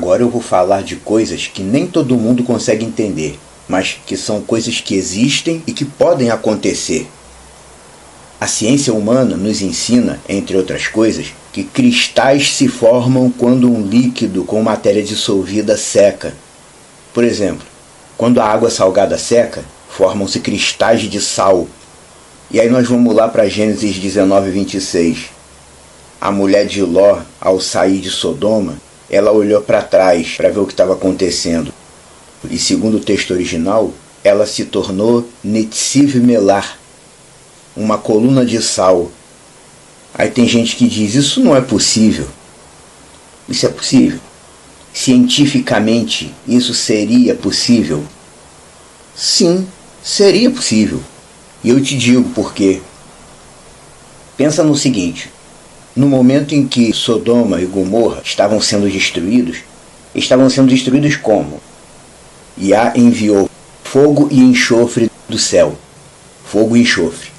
Agora eu vou falar de coisas que nem todo mundo consegue entender, mas que são coisas que existem e que podem acontecer. A ciência humana nos ensina, entre outras coisas, que cristais se formam quando um líquido com matéria dissolvida seca. Por exemplo, quando a água salgada seca, formam-se cristais de sal. E aí nós vamos lá para Gênesis 19:26. A mulher de Ló, ao sair de Sodoma, ela olhou para trás para ver o que estava acontecendo. E segundo o texto original, ela se tornou Netziv Melar, uma coluna de sal. Aí tem gente que diz, isso não é possível. Isso é possível. Cientificamente, isso seria possível? Sim, seria possível. E eu te digo por quê. Pensa no seguinte, no momento em que Sodoma e Gomorra estavam sendo destruídos como? Yah enviou fogo e enxofre do céu. Fogo e enxofre.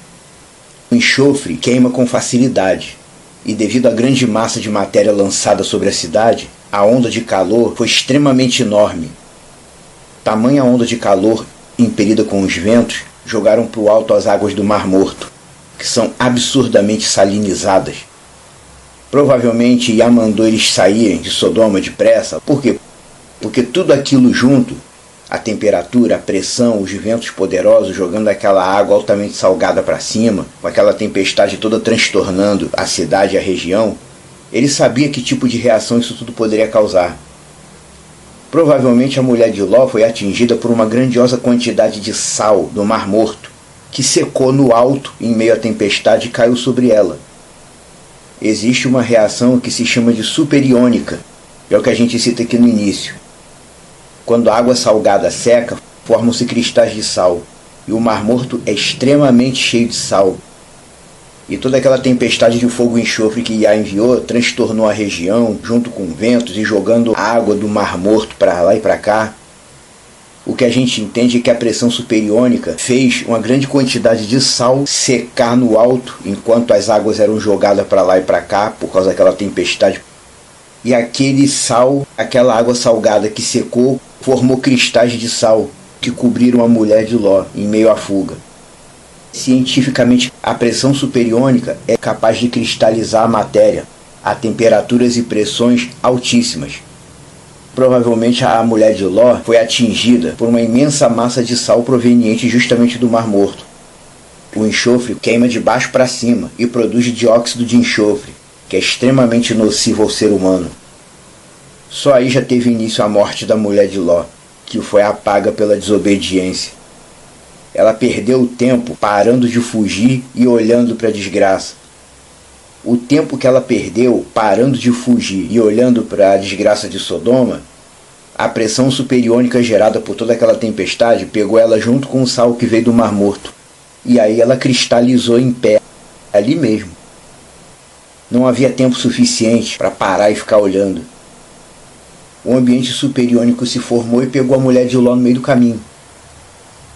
O enxofre queima com facilidade, e devido à grande massa de matéria lançada sobre a cidade, a onda de calor foi extremamente enorme. Tamanha onda de calor, impelida com os ventos, jogaram para o alto as águas do Mar Morto, que são absurdamente salinizadas. Provavelmente Yah mandou eles saírem de Sodoma depressa. Por quê? Porque tudo aquilo junto, a temperatura, a pressão, os ventos poderosos jogando aquela água altamente salgada para cima, com aquela tempestade toda transtornando a cidade e a região, ele sabia que tipo de reação isso tudo poderia causar. Provavelmente a mulher de Ló foi atingida por uma grandiosa quantidade de sal do Mar Morto, que secou no alto em meio à tempestade e caiu sobre ela. Existe uma reação que se chama de superiônica, que é o que a gente cita aqui no início. Quando a água salgada seca, formam-se cristais de sal, e o Mar Morto é extremamente cheio de sal. E toda aquela tempestade de fogo e enxofre que Yah enviou transtornou a região, junto com ventos e jogando a água do Mar Morto para lá e para cá. O que a gente entende é que a pressão superiônica fez uma grande quantidade de sal secar no alto, enquanto as águas eram jogadas para lá e para cá, por causa daquela tempestade. E aquele sal, aquela água salgada que secou, formou cristais de sal que cobriram a mulher de Ló em meio à fuga. Cientificamente, a pressão superiônica é capaz de cristalizar a matéria a temperaturas e pressões altíssimas. Provavelmente a mulher de Ló foi atingida por uma imensa massa de sal proveniente justamente do Mar Morto. O enxofre queima de baixo para cima e produz dióxido de enxofre, que é extremamente nocivo ao ser humano. Só aí já teve início a morte da mulher de Ló, que foi apaga pela desobediência. Ela perdeu o tempo parando de fugir e olhando para a desgraça. O tempo que ela perdeu parando de fugir e olhando para a desgraça de Sodoma, a pressão superiônica gerada por toda aquela tempestade pegou ela junto com o sal que veio do Mar Morto. E aí ela cristalizou em pé, ali mesmo. Não havia tempo suficiente para parar e ficar olhando. O ambiente superiônico se formou e pegou a mulher de Ló no meio do caminho.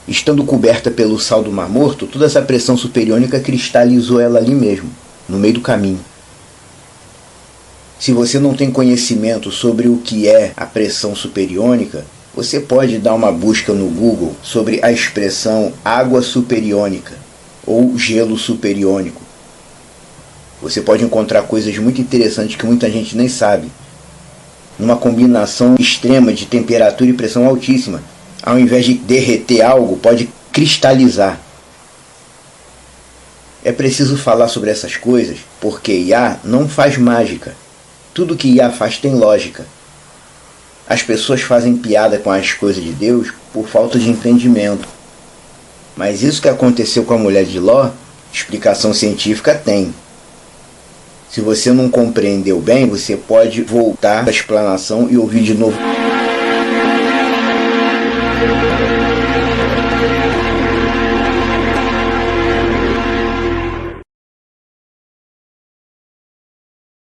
Estando coberta pelo sal do Mar Morto, toda essa pressão superiônica cristalizou ela ali mesmo, no meio do caminho. Se você não tem conhecimento sobre o que é a pressão superiônica, você pode dar uma busca no Google sobre a expressão água superiônica ou gelo superiônico. Você pode encontrar coisas muito interessantes que muita gente nem sabe. Numa combinação extrema de temperatura e pressão altíssima, ao invés de derreter algo, pode cristalizar. É preciso falar sobre essas coisas, porque Yah não faz mágica. Tudo que Yah faz tem lógica. As pessoas fazem piada com as coisas de Deus por falta de entendimento. Mas isso que aconteceu com a mulher de Ló, explicação científica tem. Se você não compreendeu bem, você pode voltar à explanação e ouvir de novo.